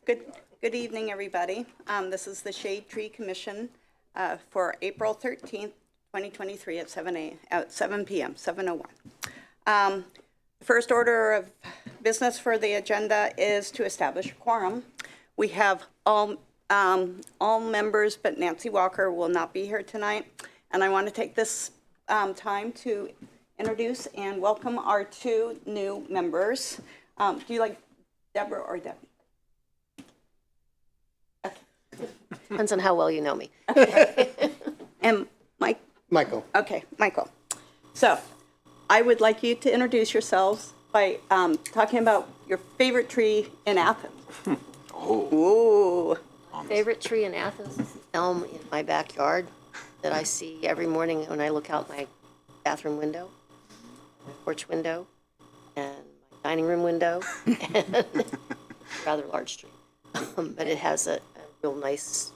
Good, good evening, everybody. This is the Shade Tree Commission for April 13th, 2023 at 7 p.m., 7:01. First order of business for the agenda is to establish a quorum. We have all members, but Nancy Walker will not be here tonight. And I want to take this time to introduce and welcome our two new members. Do you like Deborah or Debbie? Depends on how well you know me. And Mike? Michael. Okay, Michael. So I would like you to introduce yourselves by talking about your favorite tree in Athens. Ooh. Favorite tree in Athens is the elm in my backyard that I see every morning when I look out my bathroom window, my porch window, and my dining room window, and rather large tree. But it has a real nice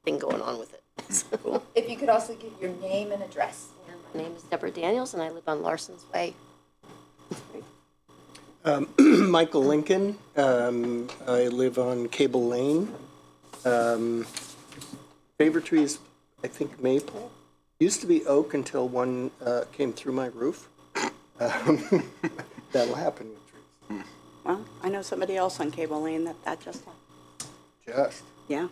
thing going on with it. So, If you could also give your name and address. my name is Deborah Daniels, and I live on Larson's Way. Michael Lincoln. I live on Cable Lane. Favorite tree is, I think, maple. Used to be oak until one came through my roof. That'll happen with trees. Well, I know somebody else on Cable Lane that just happened. Just. Yeah.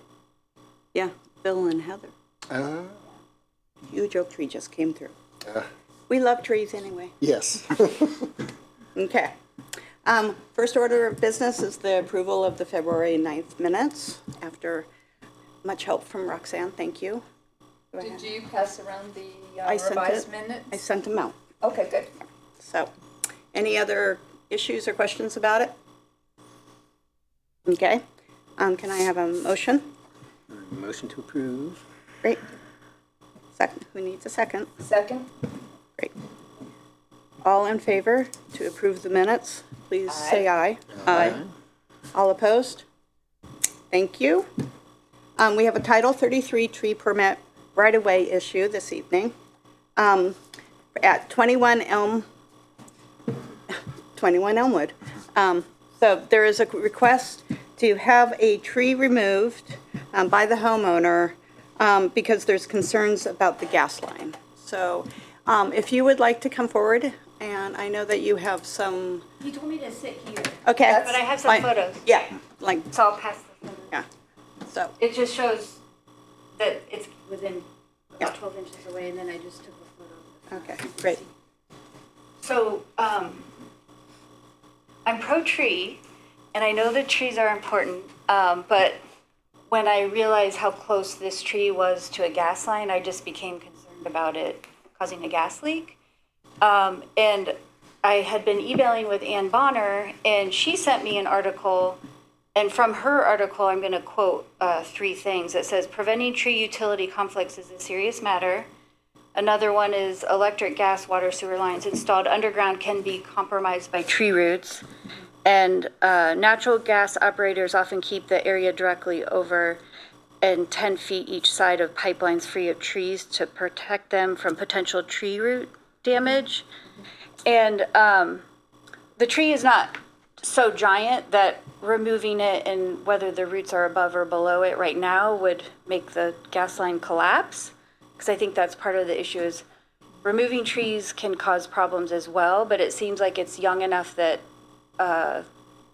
Yeah, Bill and Heather. Huge oak tree just came through. We love trees anyway. Yes. Okay. First order of business is the approval of the February 9th minutes after much help from Roxanne. Thank you. Did you pass around the I sent revised it. minutes? I sent them out. Okay, good. So, any other issues or questions about it? Okay. Can I have a motion? Motion to approve. Great. Second. Who needs a second? Second? Great. All in favor to approve the minutes, please say aye. Aye. All opposed? Thank you. We have a Title 33 tree permit right-of-way issue this evening at 21 Elmwood. So there is a request to have a tree removed by the homeowner because there's concerns about the gas line. So if you would like to come forward, and I know that you have some. He told me to sit here. Okay. But I have some fine. photos. Yeah, like, So I'll pass the photos. yeah. So, It just shows that it's within Yeah. about 12 inches away, and then I just took a photo of the okay, great. So, I'm pro-tree, and I know that trees are important, but when I realized how close this tree was to a gas line, I just became concerned about it causing a gas leak. And I had been emailing with Ann Bonner, and she sent me an article, and from her article, I'm going to quote 3 things. It says, preventing tree utility conflicts is a serious matter. Another one is electric, gas, water, sewer lines installed underground can be compromised by tree roots. And natural gas operators often keep the area directly over and 10 feet each side of pipelines free of trees to protect them from potential tree root damage. And the tree is not so giant that removing it and whether the roots are above or below it right now would make the gas line collapse. Because I think that's part of the issue is removing trees can cause problems as well, but it seems like it's young enough that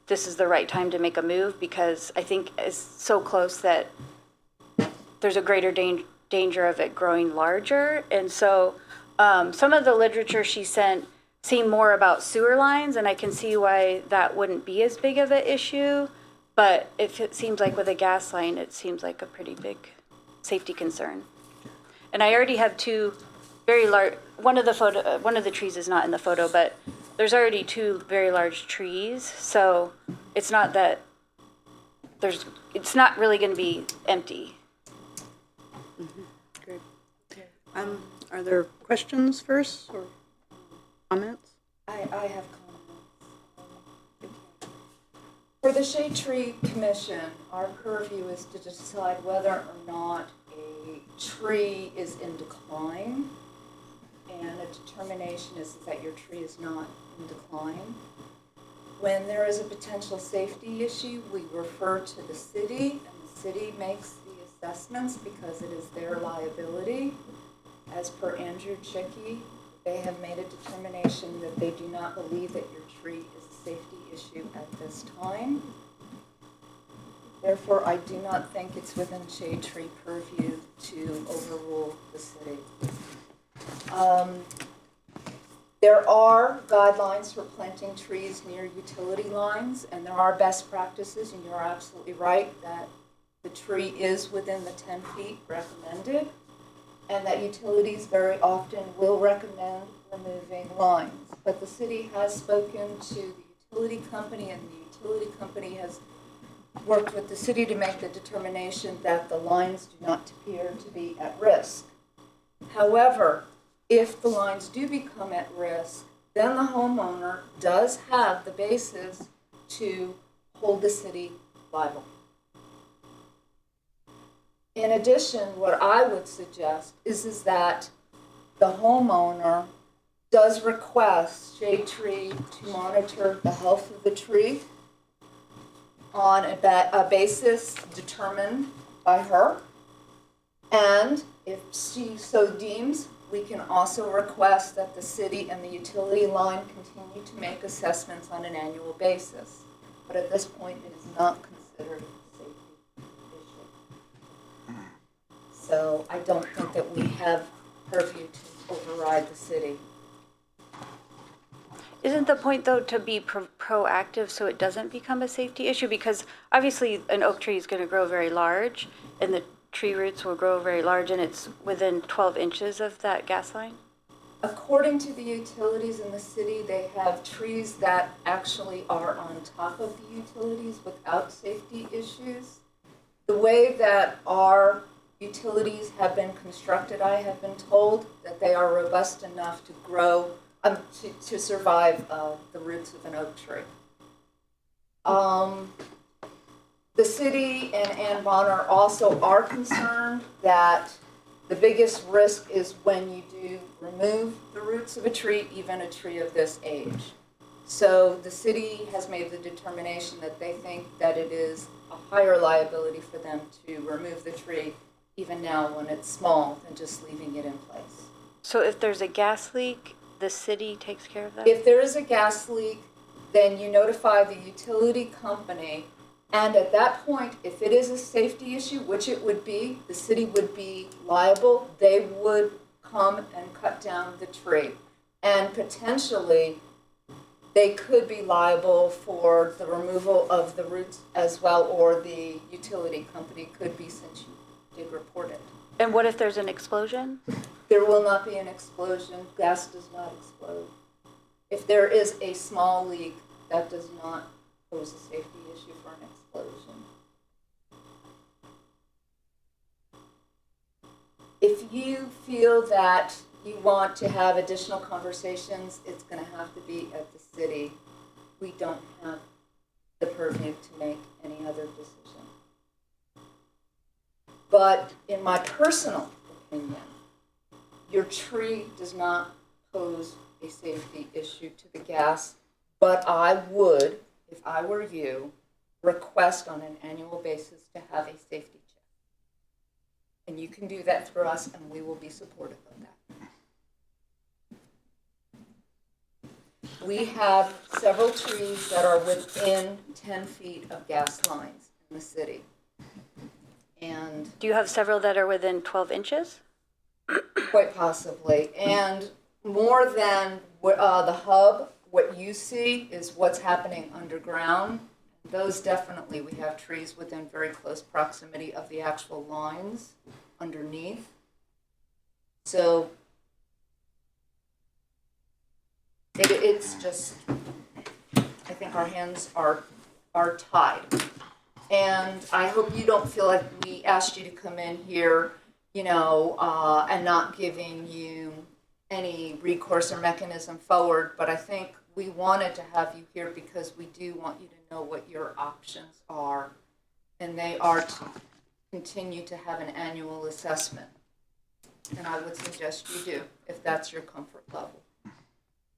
this is the right time to make a move because I think it's so close that there's a greater danger of it growing larger. And so some of the literature she sent seemed more about sewer lines, and I can see why that wouldn't be as big of an issue. But if it seems like with a gas line, it seems like a pretty big safety concern. And I already have 2 very large, one of the trees is not in the photo, but there's already 2 very large trees. So it's not that it's not really going to be empty. Great. Are there questions first or comments? I have comments. For the Shade Tree Commission, our purview is to decide whether or not a tree is in decline. And a determination is that your tree is not in decline. When there is a potential safety issue, we refer to the city, and the city makes the assessments because it is their liability. As per Andrew Chicky, they have made a determination that they do not believe that your tree is a safety issue at this time. Therefore, I do not think it's within shade tree purview to overrule the city. There are guidelines for planting trees near utility lines, and there are best practices, and you're absolutely right that the tree is within the 10 feet recommended, and that utilities very often will recommend removing lines. But the city has spoken to the utility company, and the utility company has worked with the city to make the determination that the lines do not appear to be at risk. However, if the lines do become at risk, then the homeowner does have the basis to hold the city liable. In addition, what I would suggest is that the homeowner does request shade tree to monitor the health of the tree on a basis determined by her. And if she so deems, we can also request that the city and the utility line continue to make assessments on an annual basis. But at this point, it is not considered a safety issue. So I don't think that we have purview to override the city. Isn't the point, though, to be proactive so it doesn't become a safety issue? Because obviously an oak tree is going to grow very large, and the tree roots will grow very large, and it's within 12 inches of that gas line? According to the utilities in the city, they have trees that actually are on top of the utilities without safety issues. The way that our utilities have been constructed, I have been told that they are robust enough to grow, to survive the roots of an oak tree. The city and Ann Bonner also are concerned that the biggest risk is when you do remove the roots of a tree, even a tree of this age. So the city has made the determination that they think that it is a higher liability for them to remove the tree, even now when it's small, than just leaving it in place. So if there's a gas leak, the city takes care of that? If there is a gas leak, then you notify the utility company. And at that point, if it is a safety issue, which it would be, the city would be liable. They would come and cut down the tree. And potentially, they could be liable for the removal of the roots as well, or the utility company could be, since you did report it. And what if there's an explosion? There will not be an explosion. Gas does not explode. If there is a small leak, that does not pose a safety issue for an explosion. If you feel that you want to have additional conversations, it's going to have to be at the city. We don't have the purview to make any other decision. But in my personal opinion, your tree does not pose a safety issue to the gas, but I would, if I were you, request on an annual basis to have a safety check. And you can do that through us, and we will be supportive of that. We have several trees that are within 10 feet of gas lines in the city. And Do you have several that are within 12 inches? quite possibly. And more than the hub, what you see is what's happening underground. Those definitely, we have trees within very close proximity of the actual lines underneath. So it's just, I think our hands are tied. And I hope you don't feel like we asked you to come in here, and not giving you any recourse or mechanism forward. But I think we wanted to have you here because we do want you to know what your options are. And they are to continue to have an annual assessment. And I would suggest you do, if that's your comfort level.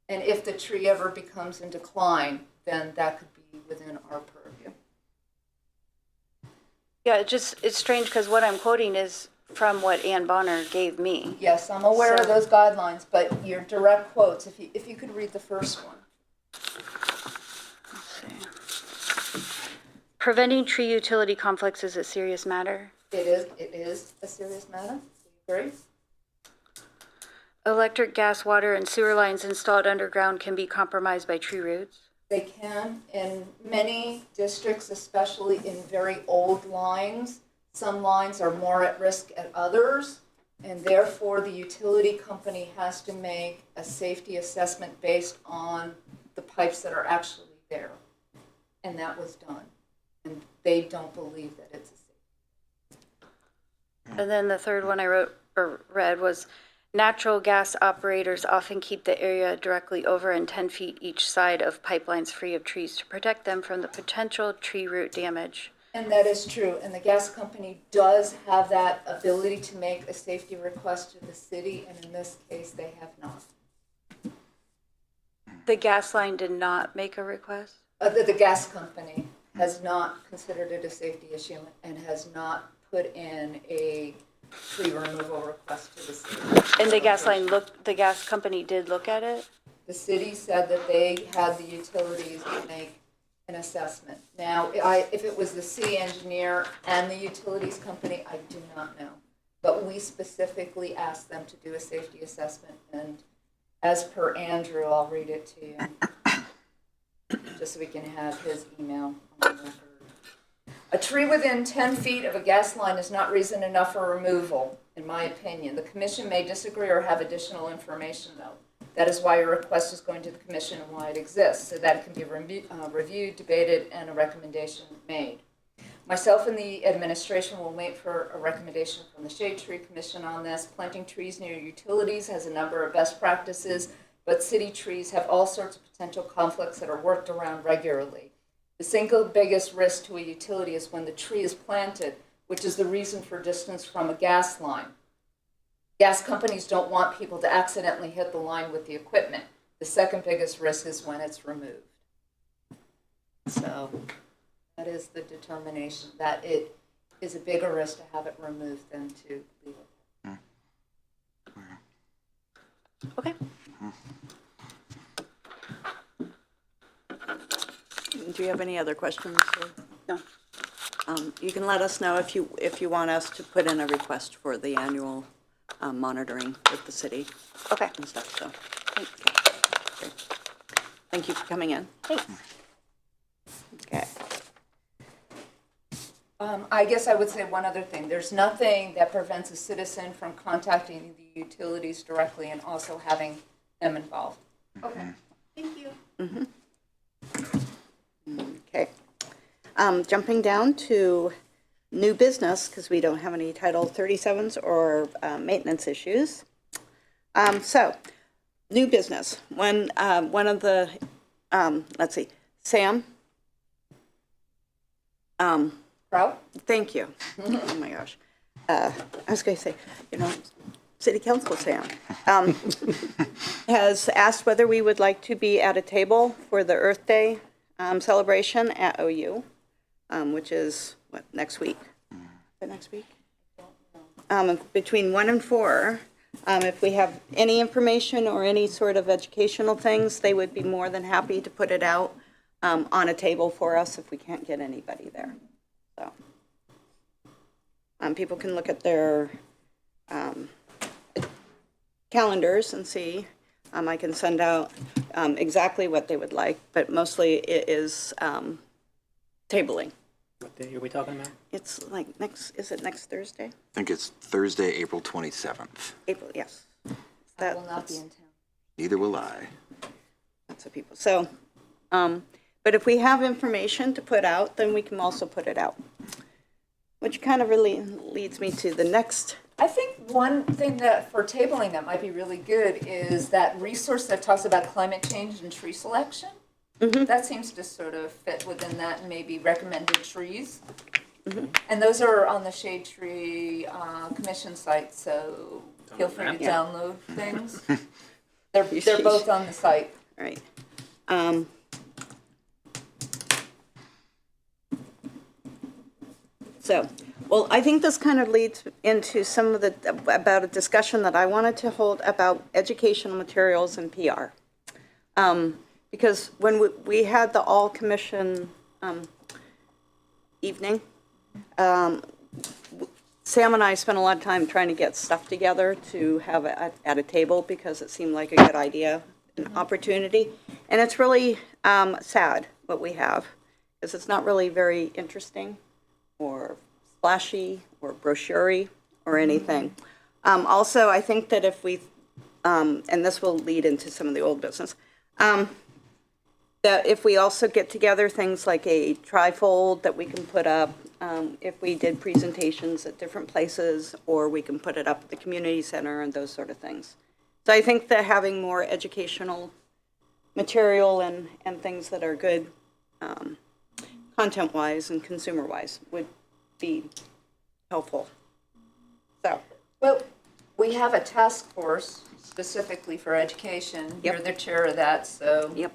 And if the tree ever becomes in decline, then that could be within our purview. Yeah, it's strange because what I'm quoting is from what Ann Bonner gave me. Yes, I'm aware of So- those guidelines, but your direct quotes, if you could read the first one. Preventing tree utility conflicts is a serious matter. It is a serious matter. Do you agree? Electric, gas, water, and sewer lines installed underground can be compromised by tree roots. They can, in many districts, especially in very old lines, some lines are more at risk than others, and therefore the utility company has to make a safety assessment based on the pipes that are actually there. And that was done. And they don't believe that it's a safe. And then the third one I wrote or read was natural gas operators often keep the area directly over and 10 feet each side of pipelines free of trees to protect them from the potential tree root damage. And that is true, and the gas company does have that ability to make a safety request to the city, and in this case, they have not. The gas line did not make a request? The gas company has not considered it a safety issue and has not put in a tree removal request to the city. And the gas company did look at it? The city said that they had the utilities to make an assessment. Now, if it was the city engineer and the utilities company, I do not know. But we specifically asked them to do a safety assessment, and as per Andrew, I'll read it to you, just so we can have his email on the record. A tree within 10 feet of a gas line is not reason enough for removal, in my opinion. The commission may disagree or have additional information, though. That is why your request is going to the commission and why it exists, so that it can be reviewed, debated, and a recommendation made. Myself and the administration will wait for a recommendation from the Shade Tree Commission on this. Planting trees near utilities has a number of best practices, but city trees have all sorts of potential conflicts that are worked around regularly. The single biggest risk to a utility is when the tree is planted, which is the reason for distance from a gas line. Gas companies don't want people to accidentally hit the line with the equipment. The second biggest risk is when it's removed. So that is the determination, that it is a bigger risk to have it removed than to leave it. Okay. Do you have any other questions? No. You can let us know if you want us to put in a request for the annual monitoring with the city. Okay. And stuff, so. Great. Thank you for coming in. Thanks. Okay. I guess I would say one other thing. There's nothing that prevents a citizen from contacting the utilities directly and also having them involved. Okay. Thank you. Okay. Jumping down to new business, because we don't have any Title 37s or maintenance issues. So, new business. One of the, let's see, Sam? Proud? Thank you. Oh, my gosh. I was going to say, City Council Sam has asked whether we would like to be at a table for the Earth Day celebration at OU, which is, next week? Is it next week? Between 1 and 4. If we have any information or any sort of educational things, they would be more than happy to put it out on a table for us if we can't get anybody there. So people can look at their calendars and see. I can send out exactly what they would like, but mostly it is tabling. What day are we talking about? It's like is it next Thursday? I think it's Thursday, April 27th. April, yes. I will not be in town. Neither will I. Lots of people. So, but if we have information to put out, then we can also put it out. Which kind of really leads me to the next. I think one thing that for tabling that might be really good is that resource that talks about climate change and tree selection. Mm-hmm. That seems to sort of fit within that, and maybe recommended trees. Mm-hmm. And those are on the Shade Tree Commission site, so feel free to download things. They're both on the site. Right. So, well, I think this kind of leads into some of the, about a discussion that I wanted to hold about educational materials and PR. Because when we had the all-commission evening, Sam and I spent a lot of time trying to get stuff together to have at a table because it seemed like a good idea, an opportunity. And it's really sad what we have, because it's not really very interesting or splashy or brochure-y or anything. Also, I think that if we, and this will lead into some of the old business, that if we also get together things like a trifold that we can put up, if we did presentations at different places, or we can put it up at the community center and those sort of things. So I think that having more educational material and things that are good content-wise and consumer-wise would be helpful. So, Well, we have a task force specifically for education. Yep. You're the chair of that, so yep,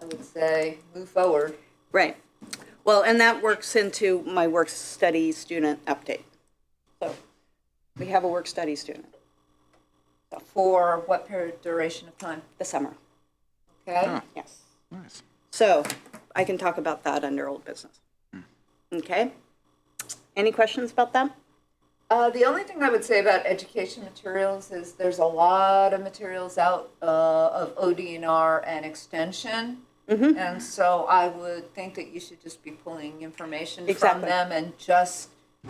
I would say move forward. right. Well, and that works into my work-study student update. So we have a work-study student For what period, duration of time? this summer, Okay? yes. Nice. So I can talk about that under old business. Okay? Any questions about that? The only thing I would say about education materials is there's a lot of materials out of ODNR and extension. Mm-hmm. And so I would think that you should just be pulling information from Exactly. them and just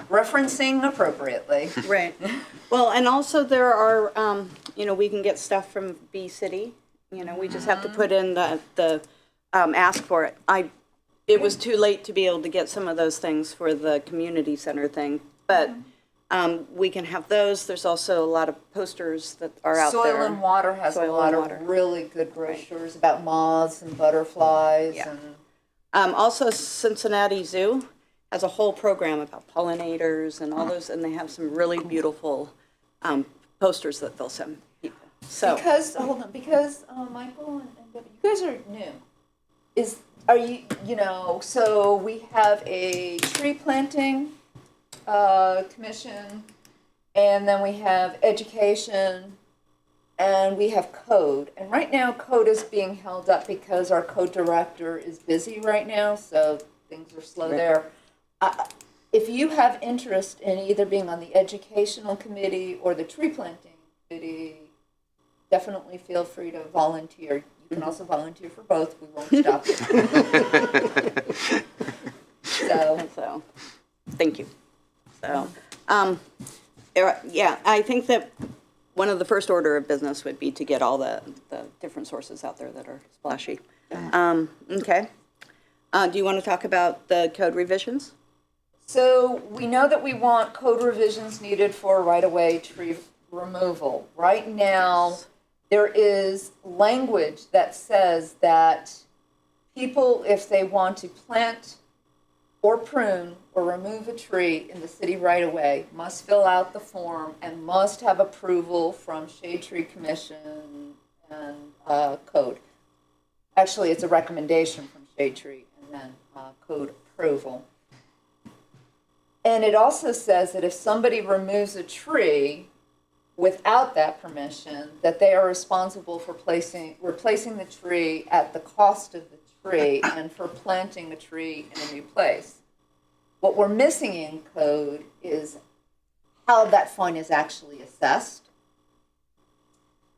referencing appropriately. Right. Well, and also there are, we can get stuff from B City. We just have to put in the ask for it. It was too late to be able to get some of those things for the community center thing, but we can have those. There's also a lot of posters that are out there. Soil and Water has a Soil lot and of Water. really good brochures about moths and butterflies Yeah. and Also, Cincinnati Zoo has a whole program about pollinators and all those, and they have some really beautiful posters that they'll send people. So, because Michael and Debbie, you guys are new. Are you so we have a tree planting commission, and then we have education, and we have code. And right now, code is being held up because our code director is busy right now, so things are slow there. If you have interest in either being on the educational committee or the tree planting committee, definitely feel free to volunteer. You can also volunteer for both. We won't stop you. so, thank you. So, yeah, I think that one of the first order of business would be to get all the different sources out there that are splashy. Okay. Do you want to talk about the code revisions? So we know that we want code revisions needed for right-of-way tree removal. Right now, there is language that says that people, if they want to plant or prune or remove a tree in the city right-of-way, must fill out the form and must have approval from Shade Tree Commission and code. Actually, it's a recommendation from Shade Tree and then code approval. And it also says that if somebody removes a tree without that permission, that they are responsible for replacing the tree at the cost of the tree and for planting a tree in a new place. What we're missing in code is how that fine is actually assessed.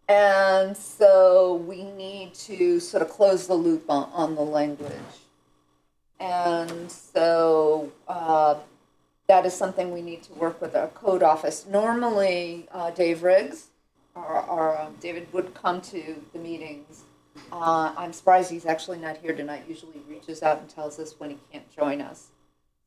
And so we need to sort of close the loop on the language. And so that is something we need to work with our code office. Normally, Dave Riggs, David would come to the meetings. I'm surprised he's actually not here tonight. Usually he reaches out and tells us when he can't join us.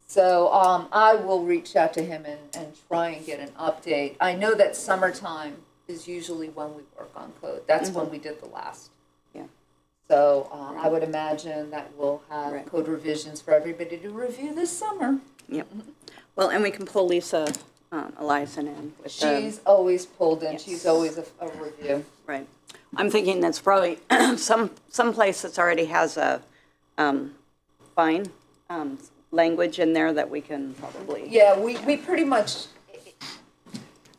So I will reach out to him and try and get an update. I know that summertime is usually when we work on code. That's when we did the last. Yeah. So I would imagine that we'll have Right. code revisions for everybody to review this summer. Yep. Well, and we can pull Lisa Eliason in with She's always pulled in. Yes. She's always a review. right. I'm thinking that's probably some place that's already has a fine. language in there that we can probably. Yeah, we pretty much,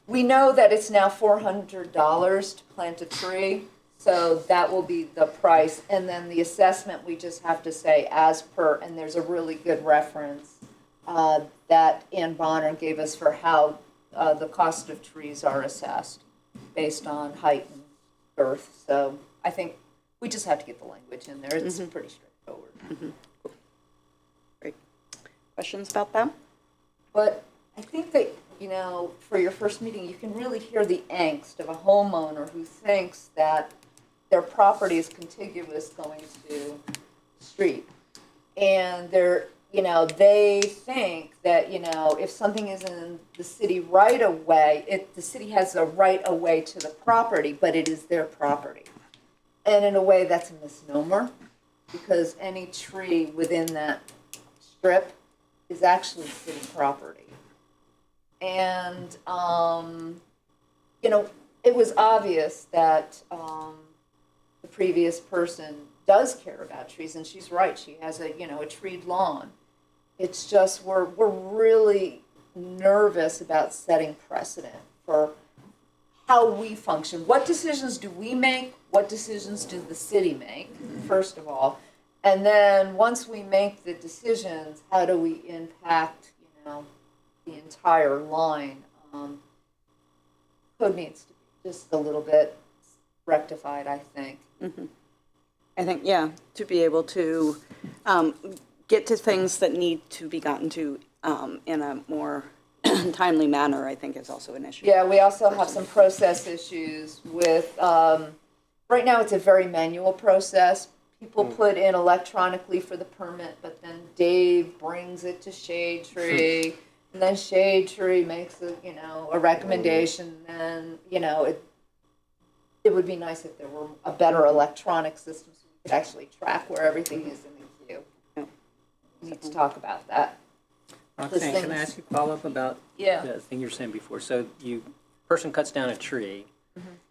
we know that it's now $400 to plant a tree, so that will be the price. And then the assessment, we just have to say as per, and there's a really good reference that Ann Bonner gave us for how the cost of trees are assessed based on height and girth. So I think we just have to get the language in there. It's pretty straightforward. Great. Questions about that? But I think that, for your first meeting, you can really hear the angst of a homeowner who thinks that their property is contiguous going to the street. And they think that, if something is in the city right of way, the city has a right of way to the property, but it is their property. And in a way, that's a misnomer, because any tree within that strip is actually city property. And, it was obvious that the previous person does care about trees, and she's right. She has a treed lawn. It's just we're really nervous about setting precedent for how we function. What decisions do we make? What decisions does the city make, first of all? And then once we make the decisions, how do we impact, the entire line? Code needs to be just a little bit rectified, I think. I think, yeah, to be able to get to things that need to be gotten to in a more timely manner, I think is also an issue. Yeah, we also have some process issues with, right now it's a very manual process. People put in electronically for the permit, but then Dave brings it to Shade Tree, and then Shade Tree makes a recommendation, and, it would be nice if there were a better electronic system so we could actually track where everything is in the queue. We need to talk about that. Roxanne, can I ask you a follow-up about Yeah. the thing you were saying before? So person cuts down a tree,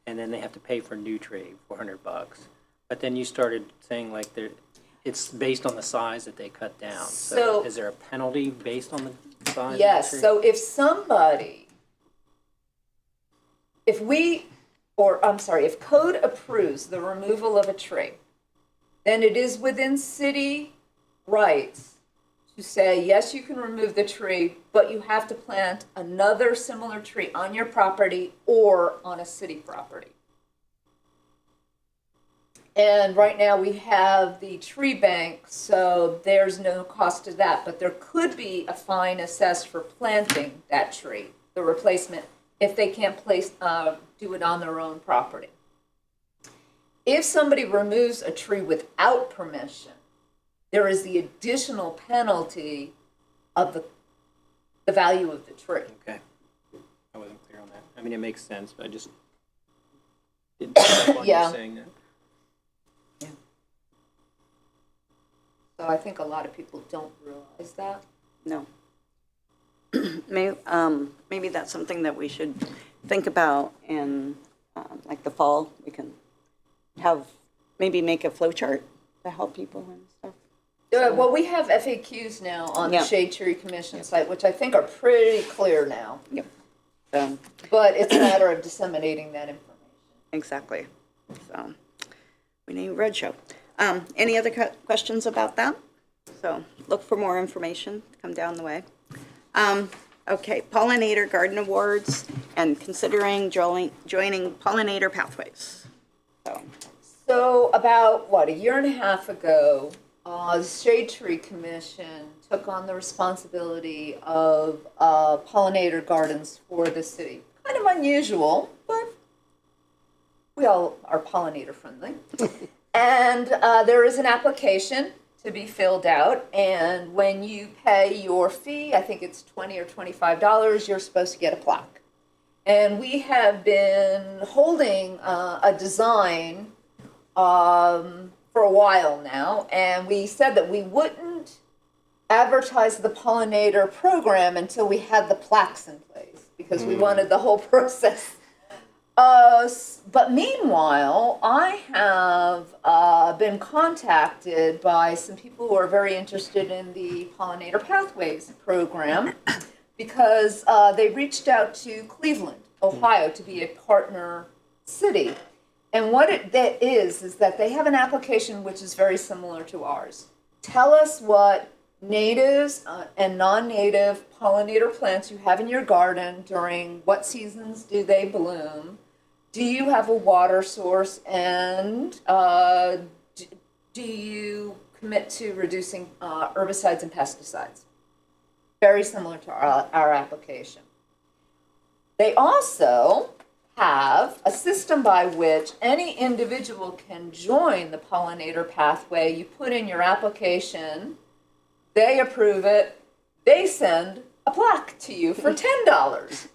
and then they have to pay for a new tree, $400. But then you started saying like it's based on the size that they cut down. So is there a penalty based on the size Yes, of the tree? so if code approves the removal of a tree, then it is within city rights to say, yes, you can remove the tree, but you have to plant another similar tree on your property or on a city property. And right now we have the tree bank, so there's no cost to that, but there could be a fine assessed for planting that tree, the replacement, if they can't do it on their own property. If somebody removes a tree without permission, there is the additional penalty of the value of the tree. Okay. I wasn't clear on that. I mean, it makes sense, but I just didn't pick up on Yeah. you saying that. So I think a lot of people don't realize that. No. Maybe that's something that we should think about in like the fall. We can make a flow chart to help people and stuff. Well, we have FAQs now on the Yeah. Shade Tree Commission site, which I think are pretty clear now. Yep. So, But it's a matter of disseminating that information. exactly. So, we need a roadshow. Any other questions about that? So, look for more information, come down the way. Okay, Pollinator Garden Awards and considering joining Pollinator Pathways. So about, a year and a half ago, the Shade Tree Commission took on the responsibility of pollinator gardens for the city. Kind of unusual, but we all are pollinator friendly. And there is an application to be filled out, and when you pay your fee, I think it's $20 or $25, you're supposed to get a plaque. And we have been holding a design for a while now, and we said that we wouldn't advertise the pollinator program until we had the plaques in place, because we wanted the whole process But meanwhile, I have been contacted by some people who are very interested in the Pollinator Pathways program because they reached out to Cleveland, Ohio, to be a partner city. And what that is that they have an application which is very similar to ours. Tell us what natives and non-native pollinator plants you have in your garden, during what seasons do they bloom, do you have a water source, and do you commit to reducing herbicides and pesticides? Very similar to our application. They also have a system by which any individual can join the pollinator pathway. You put in your application, they approve it, they send a plaque to you for $10.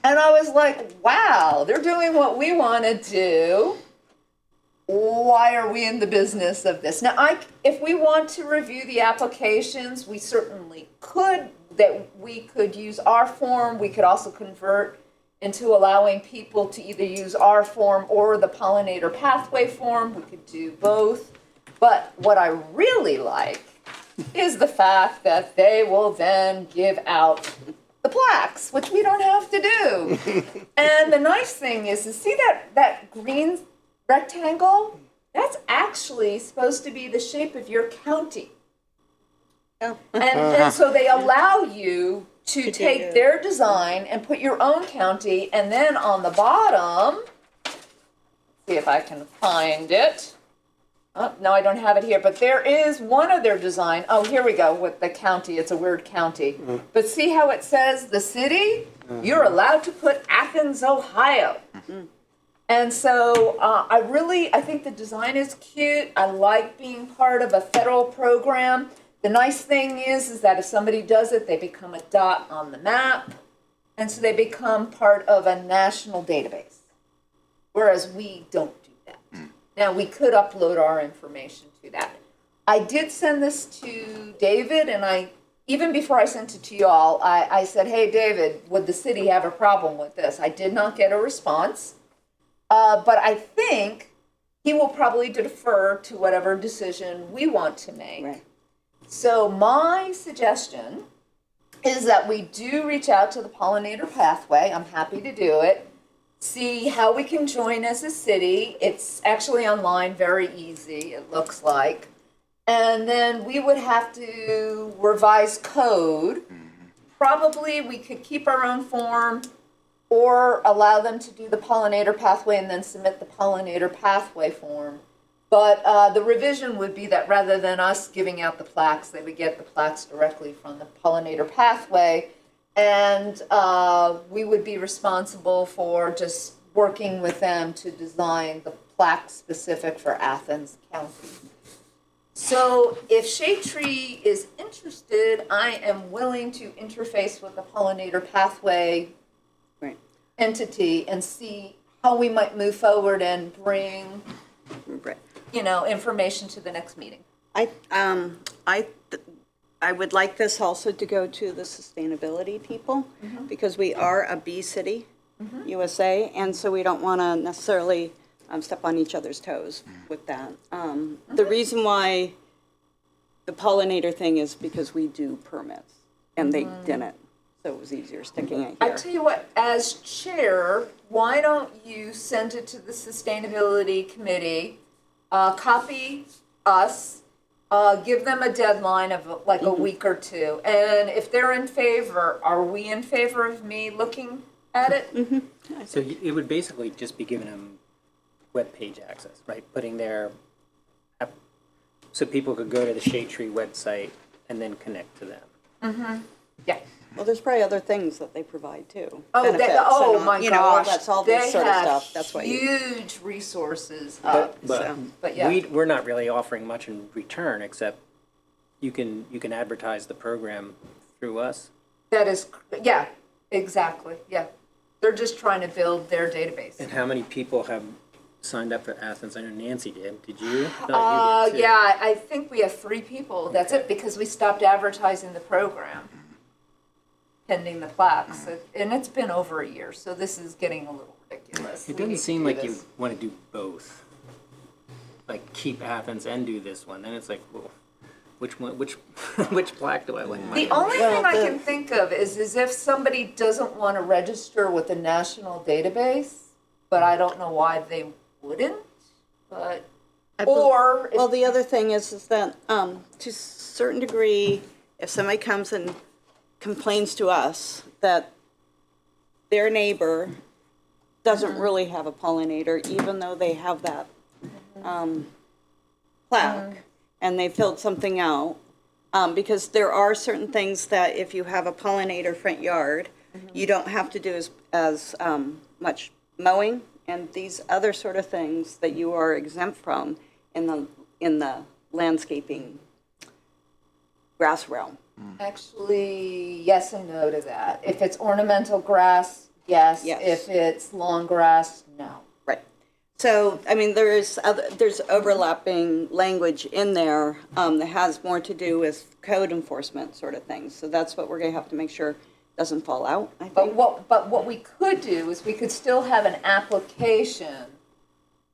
And I was like, wow, they're doing what we want to do. Why are we in the business of this? Now, if we want to review the applications, we certainly could. That we could use our form. We could also convert into allowing people to either use our form or the pollinator pathway form. We could do both. But what I really like is the fact that they will then give out the plaques, which we don't have to do. And the nice thing is to see that green rectangle, that's actually supposed to be the shape of your county. Oh. And so they allow you to take their design and put your own county, and then on the bottom, see if I can find it. Oh, no, I don't have it here, but there is one of their design. Oh, here we go with the county. It's a weird county. But see how it says the city? You're allowed to put Athens, Ohio. And so I think the design is cute. I like being part of a federal program. The nice thing is that if somebody does it, they become a dot on the map. And so they become part of a national database. Whereas we don't do that. Now, we could upload our information to that. I did send this to David, and even before I sent it to y'all, I said, hey, David, would the city have a problem with this? I did not get a response. But I think he will probably defer to whatever decision we want to make. Right. So my suggestion is that we do reach out to the pollinator pathway. I'm happy to do it. See how we can join as a city. It's actually online, very easy, it looks like. And then we would have to revise code. Probably we could keep our own form or allow them to do the pollinator pathway and then submit the pollinator pathway form. But the revision would be that rather than us giving out the plaques, they would get the plaques directly from the pollinator pathway. And we would be responsible for just working with them to design the plaque specific for Athens County. So if Shade Tree is interested, I am willing to interface with the pollinator pathway entity and see how we might move forward and bring information to the next meeting. I would like this also to go to the sustainability people, because we are a bee city, USA, and so we don't want to necessarily step on each other's toes with that. The reason why the pollinator thing is because we do permits, and they didn't, so it was easier sticking it I here. tell you what, as chair, why don't you send it to the sustainability committee, copy us, give them a deadline of like a week or two, and if they're in favor, are we in favor of me looking at it? So it would basically just be giving them web page access, right? Putting their app, so people could go to the Shade Tree website and then connect to them. Yeah. Well, there's probably other things that they provide too. Oh, Benefits oh and, my you know, all gosh, that's all they this sort of have stuff. That's what you. huge resources up. But But yeah. we're not really offering much in return, except you can advertise the program through us. That is, yeah, exactly, yeah. They're just trying to build their database. And how many people have signed up for Athens? I know Nancy did. Did you? I thought you did too. Yeah, I think we have 3 people. That's it, because we stopped advertising the program. pending the plaques. And it's been over a year, so this is getting a little ridiculous. It We need doesn't to seem do like this. you want to do both. Like keep Athens and do this one. Then it's like, well, which one? Which which plaque do I like? The only thing I can think of is if somebody doesn't want to register with the national database, but I don't know why they wouldn't, but, or, if- Well, the other thing is that, to a certain degree, if somebody comes and complains to us that their neighbor doesn't really have a pollinator, even though they have that, plaque, and they filled something out, because there are certain things that if you have a pollinator front yard, you don't have to do as much mowing and these other sort of things that you are exempt from in the landscaping grass realm. actually, yes and no to that. If it's ornamental grass, yes. Yes. If it's long grass, no. Right. So, I mean, there's overlapping language in there that has more to do with code enforcement sort of things. So that's what we're gonna have to make sure doesn't fall out, I But think. what we could do is we could still have an application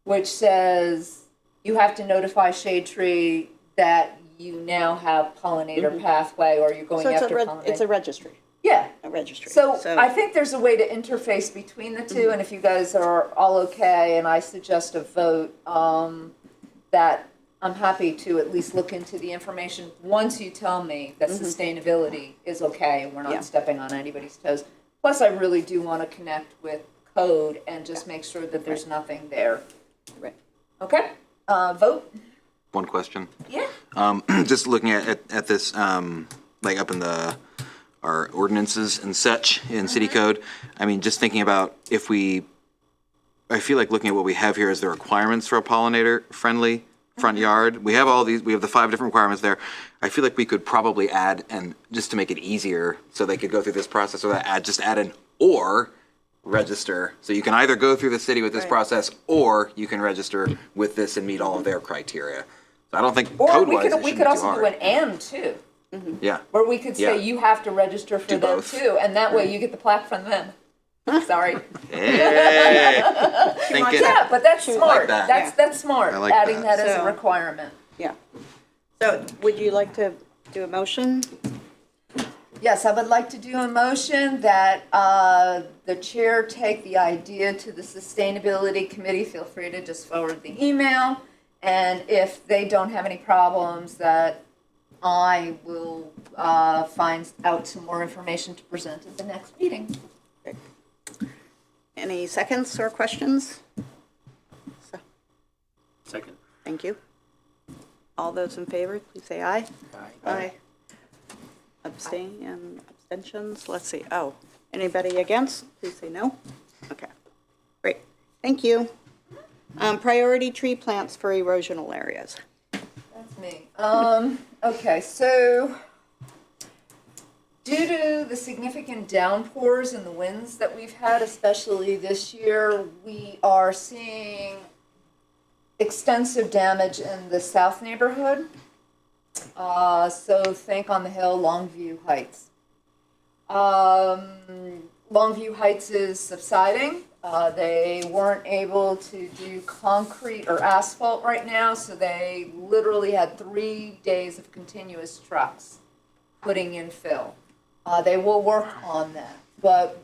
which says you have to notify Shade Tree that you now have pollinator pathway or you're going So after pollinator. it's a registry, Yeah. a registry. So I think there's a way to interface between the two, and if you guys are all okay, and I suggest a vote, that I'm happy to at least look into the information once you tell me that sustainability is okay and we're Yeah. not stepping on anybody's toes. Plus, I really do want to connect with code and just make sure that there's nothing there. Right. Okay? Vote? One question. Yeah. Just looking at this, like up in our ordinances and such in city code. I mean, just thinking about I feel like looking at what we have here as the requirements for a pollinator-friendly front yard. We have all these. We have the 5 different requirements there. I feel like we could probably add, and just to make it easier, so they could go through this process, or just add an or register. So you can either go through the city with this Right. process, or you can register with this and meet all of their criteria. So I don't think Or code-wise we it could shouldn't be also too do hard. an and too. Yeah. Where we could say Yeah. you have to register for Do them both. too, and that way you get the plaque from them. Sorry. Hey, thinking. Yeah, but that's smart. that. That's smart. I like Adding that. that as a So- requirement. Yeah. So would you like to do a motion? Yes, I would like to do a motion that the chair take the idea to the Sustainability Committee. Feel free to just forward the email. And if they don't have any problems, that I will find out some more information to present at the next meeting. Any seconds or questions? So, Second. thank you. All those in favor, please say aye. Aye. Abstain and abstentions, let's see, oh, anybody against, please say no. Okay, great, thank you. Priority tree plants for erosional areas. That's me. Okay, so due to the significant downpours and the winds that we've had, especially this year, we are seeing extensive damage in the south neighborhood. So think on the hill, Longview Heights. Longview Heights is subsiding. They weren't able to do concrete or asphalt right now, so they literally had 3 days of continuous trucks putting in fill. They will work on that, but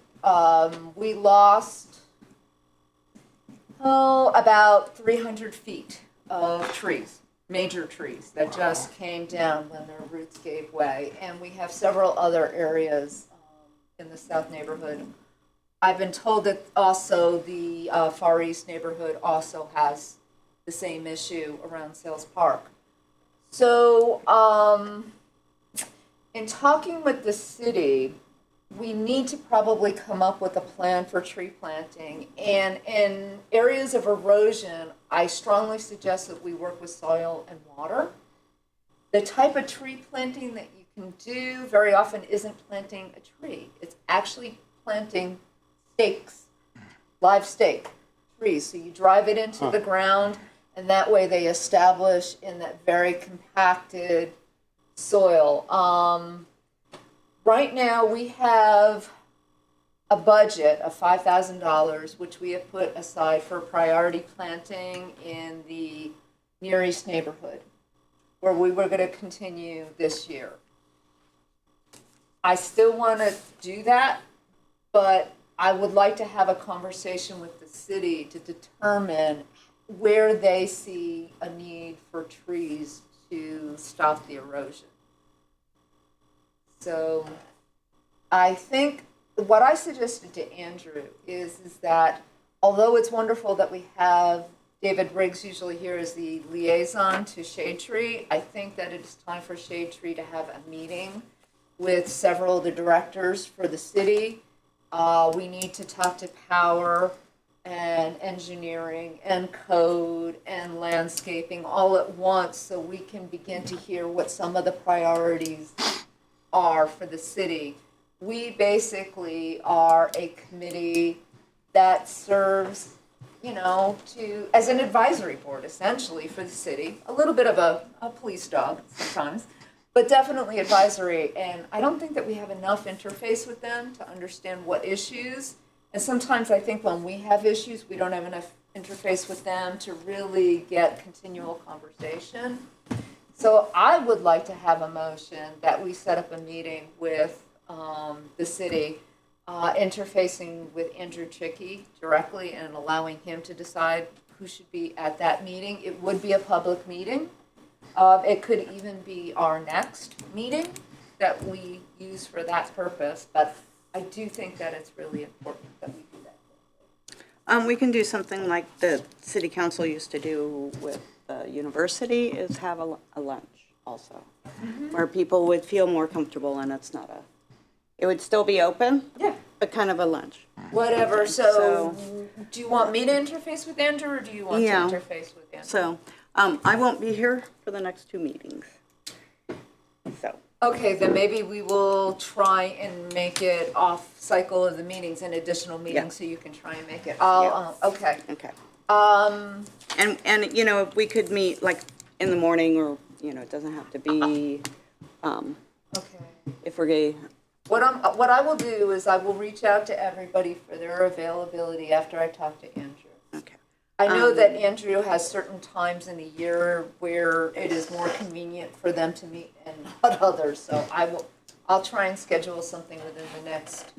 we lost about 300 feet of trees, major trees that just came down when their roots gave way, and we have several other areas in the south neighborhood. I've been told that also the Far East neighborhood also has the same issue around Sales Park. So, in talking with the city, we need to probably come up with a plan for tree planting. And in areas of erosion, I strongly suggest that we work with soil and water. The type of tree planting that you can do very often isn't planting a tree. It's actually planting stakes, live stake trees. So you drive it into the ground, and that way they establish in that very compacted soil. right now we have a budget of $5,000, which we have put aside for priority planting in the Near East neighborhood, where we were going to continue this year. I still want to do that, but I would like to have a conversation with the city to determine where they see a need for trees to stop the erosion. So I think what I suggested to Andrew is that although it's wonderful that we have David Briggs usually here as the liaison to Shade Tree, I think that it is time for Shade Tree to have a meeting with several of the directors for the city. We need to talk to power and engineering and code and landscaping all at once so we can begin to hear what some of the priorities are for the city. We basically are a committee that serves, as an advisory board essentially for the city, a little bit of a police dog sometimes, but definitely advisory. And I don't think that we have enough interface with them to understand what issues. And sometimes I think when we have issues, we don't have enough interface with them to really get continual conversation. So I would like to have a motion that we set up a meeting with the city, interfacing with Andrew Chicky directly and allowing him to decide who should be at that meeting. It would be a public meeting. It could even be our next meeting that we use for that purpose, but I do think that it's really important that we do that. We can do something like the city council used to do with the university, is have a lunch also, where people would feel more comfortable, and it's not it would still be open, Yeah. but kind of a lunch. Whatever, so do you want me to interface with Andrew, or do you want to Yeah. interface with Andrew? So, I won't be here for the next two meetings. So, Okay, then maybe we will try and make it off cycle of the meetings, an additional meeting, Yeah. so you can try and make it. okay. And, if we could meet like in the morning, or, it doesn't have to be, Okay. if we're gay. What I will do is I will reach out to everybody for their availability after I talk to Andrew. Okay. I know that Andrew has certain times in the year where it is more convenient for them to meet and not others, so I'll try and schedule something within the next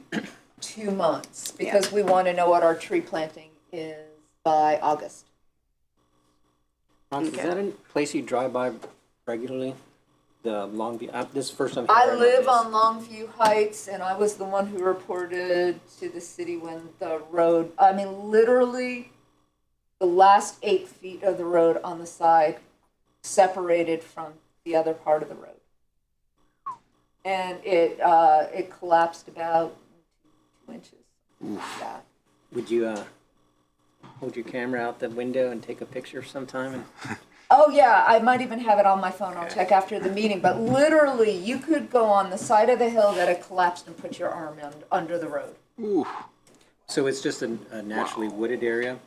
2 months, because we want to know what our tree planting is by August. Is that a place you drive by regularly? The Longview, this is the first time I hearing live about on Longview Heights, and I was the one who reported to the city when the road, literally the last 8 feet of the road on the side separated from the other part of the road. And it collapsed about 2 inches. Like that. Would you hold your camera out the window and take a picture sometime? Oh, yeah, I might even have it on my phone. I'll check after the meeting. But literally, you could go on the side of the hill that had collapsed and put your arm under the road. So it's just a naturally wooded area?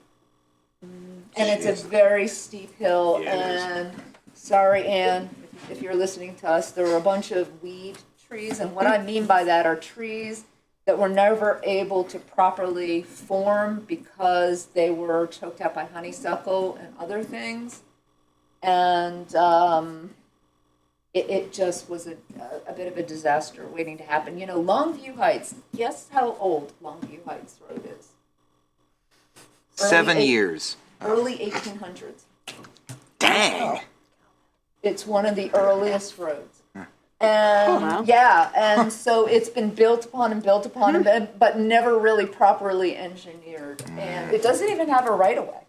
And it's a very steep hill. And sorry, Ann, if you're listening to us, there were a bunch of weed trees. And what I mean by that are trees that were never able to properly form because they were choked out by honeysuckle and other things. And it just was a bit of a disaster waiting to happen. Longview Heights, guess how old Longview Heights Road is? 7 years. Early 1800s. Dang. It's one of the earliest roads. And and so it's been built upon and built upon, but never really properly engineered. And it doesn't even have a right-of-way.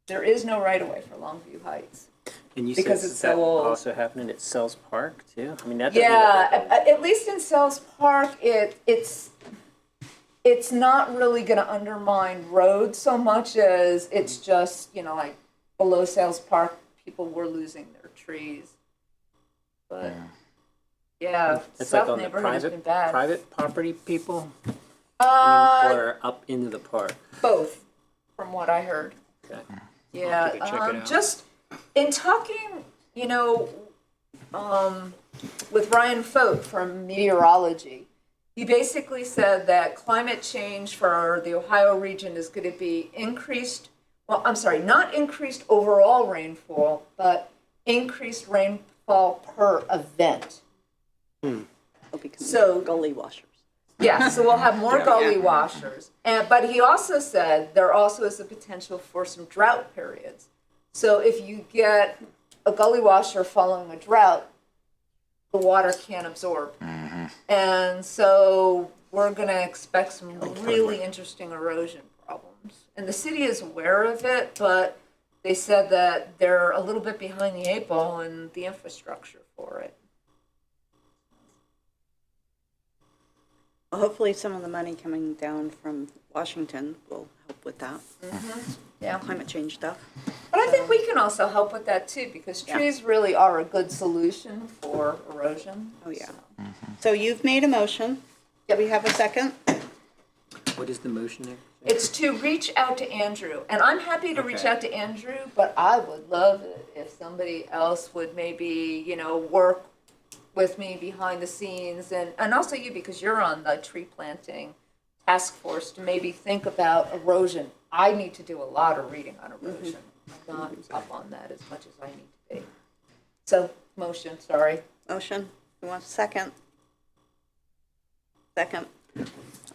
There is no right-of-way for Longview Heights. And you Because said it's that so old. also happening at Sells Park too? I mean, that doesn't Yeah, at least in Sells Park, it's not really going to undermine roads so much as it's just, like below Sells Park, people were losing their trees. But yeah, it's like South on the neighborhood has been bad. private property people? Or up into the park? Both, from what I heard. Okay. Yeah, Have to check it out. just in talking, with Ryan Fote from meteorology, he basically said that climate change for the Ohio region is going to be not increased overall rainfall, but increased rainfall per event. So Gully washers. yeah, so we'll have more gully washers. But he also said there also is a potential for some drought periods. So if you get a gully washer following a drought, the water can't absorb. And so we're going to expect some really interesting erosion problems. And the city is aware of it, but they said that they're a little bit behind the eight ball in the infrastructure for it. Well, hopefully some of the money coming down from Washington will help with that. Yeah. Climate change stuff. But I think we can also help with that too, because trees really are a good solution for erosion. Oh, yeah. So you've made a motion. Do we have a second? What is the motion there? It's to reach out to Andrew, and I'm happy to reach Okay. out to Andrew, but I would love it if somebody else would maybe, work with me behind the scenes, and also you, because you're on the tree planting task force, to maybe think about erosion. I need to do a lot of reading on erosion. I'm not up on that as much as I need to be. So, motion, sorry. Motion. You want a second? Second.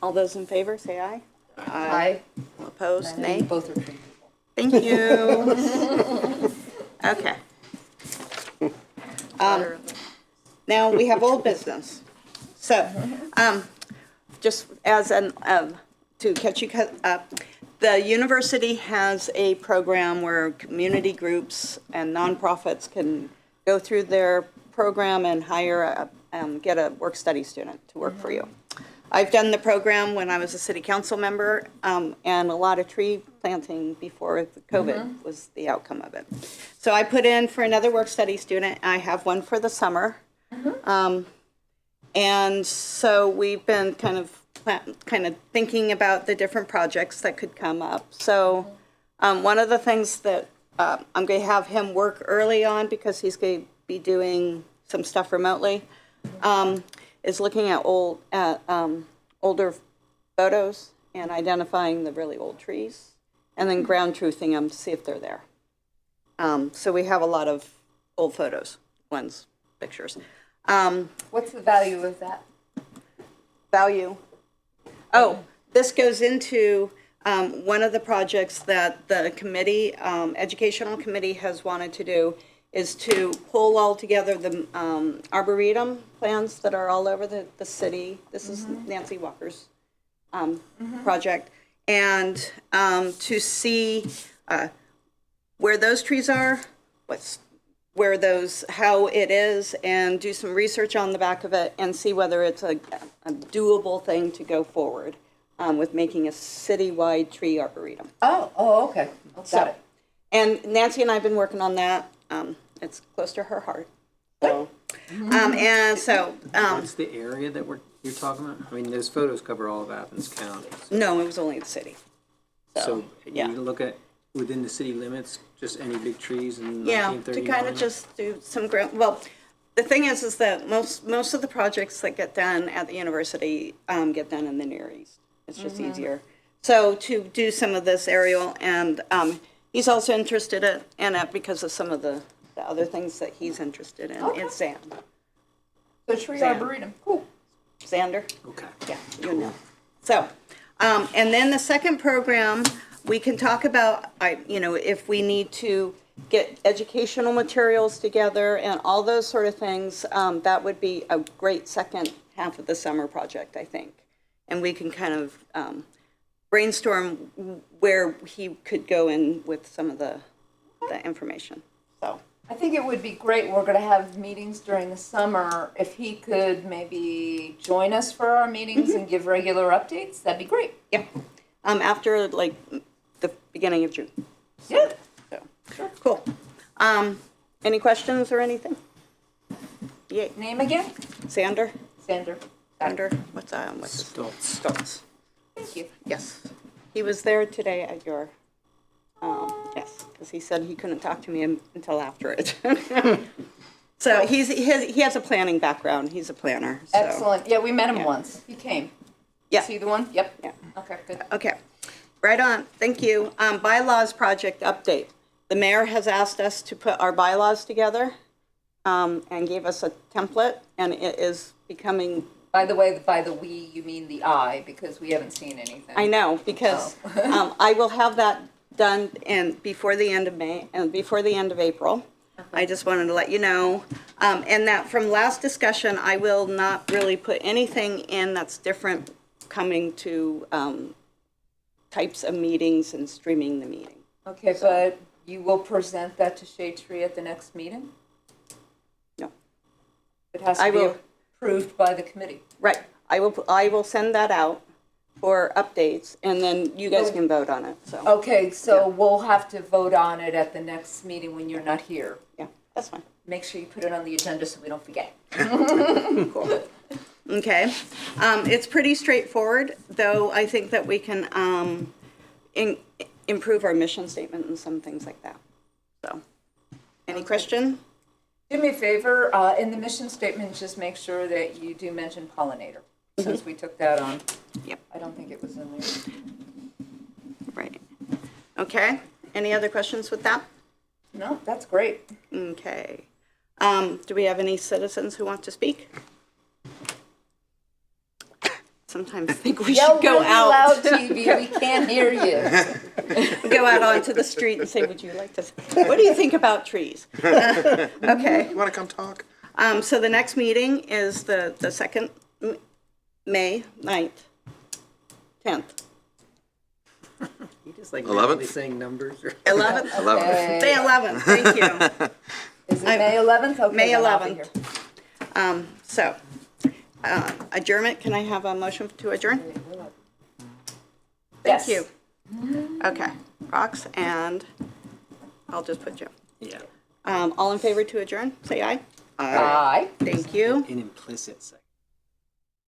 All those in favor, say aye. Aye. All opposed, nay. Both are tree people. Thank you. Okay. Now we have old business. So, just as to catch you up, the university has a program where community groups and nonprofits can go through their program and hire get a work study student to work for you. I've done the program when I was a city council member, and a lot of tree planting before the COVID was the outcome of it. So I put in for another work study student. I have one for the summer. And so we've been kind of thinking about the different projects that could come up. So one of the things that I'm going to have him work early on, because he's going to be doing some stuff remotely, is looking at older photos and identifying the really old trees, and then ground truthing them to see if they're there. So we have a lot of old photos, pictures. What's the value of that? Value. Oh, this goes into one of the projects that the committee, educational committee, has wanted to do, is to pull all together the arboretum plans that are all over the city. This is Nancy Walker's project. And to see where those trees are, how it is, and do some research on the back of it and see whether it's a doable thing to go forward with making a citywide tree arboretum. Oh, okay. Got it. And Nancy and I have been working on that. It's close to her heart. So, What's the area that you're talking about? I mean, those photos cover all of Athens County. no, it was only the city. So yeah. you look at within the city limits, just any big trees in Yeah, to 1931? kind of just do some well, the thing is that most of the projects that get done at the university get done in the Near East. It's just easier. So to do some of this aerial, and he's also interested in it because of some of the other things that he's interested in. Okay. It's sand. The tree Sam. arboretum. Cool. Xander? Okay. Yeah, you know. So, and then the second program, we can talk about, if we need to get educational materials together and all those sort of things, that would be a great second half of the summer project, I think. And we can kind of brainstorm where he could go in with some of the information. So, I think it would be great. We're going to have meetings during the summer. If he could maybe join us for our meetings and give regular updates, that'd be great. yeah, after like the beginning of June. Yeah. So, cool. Any questions or anything? Yay. Name again? Sander? Sander. Sander? What's his? Stoltz. Stoltz. Thank you. Yes. He was there today at your, yes, because he said he couldn't talk to me until after it. So he has a planning background. He's a planner. So. Excellent. Yeah, we met him once. He came. Yeah. Is he the one? Yep. Yeah. Okay, good. Okay. Right on. Thank you. Bylaws project update. The mayor has asked us to put our bylaws together and gave us a template, and it is becoming. By the way, by the we, you mean the I, because we haven't seen anything. I know, because I will have that done before the end of May and before the end of April. I just wanted to let you know. And that from last discussion, I will not really put anything in that's different coming to types of meetings and streaming the meeting. Okay, but you will present that to Shade Tree at the next meeting? No. It has I to be will- approved by the committee. Right. I will send that out for updates, and then you guys can vote on it, so. Okay, so we'll have to vote on it at the next meeting when you're not here. Yeah, that's fine. Make sure you put it on the agenda so we don't forget. Cool. Okay. It's pretty straightforward, though I think that we can improve our mission statement and some things like that. So, any question? Do me a favor, in the mission statement, just make sure that you do mention pollinator, since we took that on. Yep. I don't think it was in there. Right. Okay. Any other questions with that? No, that's great. Okay. Do we have any citizens who want to speak? Sometimes think we Yell should go really out. loud, TV, we can't hear you. Go out onto the street and say, would you like to, what do you think about trees? Okay. You want to come talk? So the next meeting is the 2nd May 9th, 10th, You just like 11th? randomly saying numbers or. 11th? 11th. Okay. Say 11th, thank you. Is it May 11th? Okay, May then I'll be 11th. So, adjournment, can I have a motion to adjourn? here. Thank Yes. you. Okay, Rox, and I'll just put Jim. Yeah, All in favor to adjourn, say aye. Aye. Thank you. an implicit second.